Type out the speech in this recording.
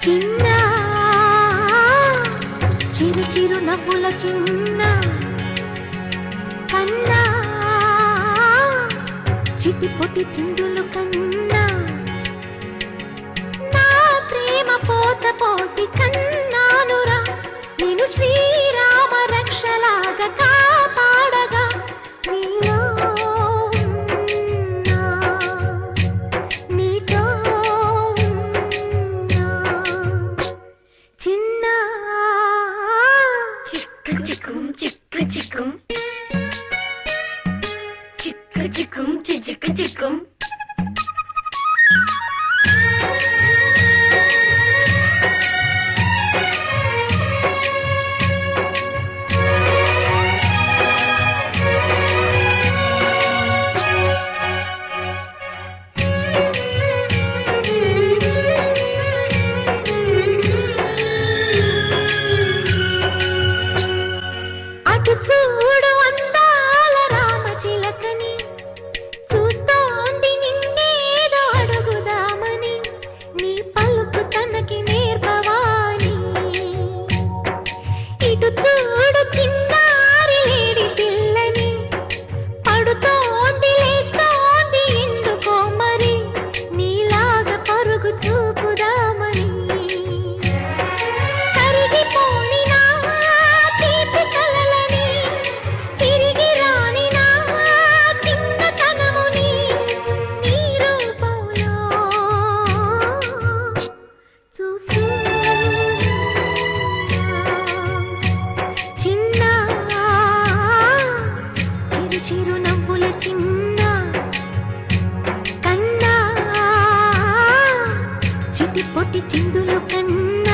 చిన్న చిరు చిరు నవ్వుల చిన్న కన్నా చిటి పొటి చిందులు కన్నా నా ప్రేమ పోత పోసి కన్నానురా నేను శ్రీరామ రక్షలాగా కాపాడగా నీలో ఉన్నా, నీతో ఉన్నా. చిన్న చిక్కు చిక్కుం చిక్కు చిక్కుం చిక్కు చిక్కుం చిక్కు చిక్కుం చూడు అందాల రామచిలకని చూస్తోంది నిన్నేదో అడుగుదామని నీ పలుకు తనకి నేర్పవాని ఇటు చూడు చిన్నారి లేడి పిల్లని పడుతోంది లేస్తోంది ఎందుకో మరి నీలాగా పరుగు చూపుదామని కరిగిపోని నా తీపి కలలని తిరిగి రాని నా చిన్నతనముని నీ రూపంలో చూస్తున్నా. చిన్న చిరు చిరు నవ్వుల చిన్న కన్నా చిటి పొటి చిందులు కన్నా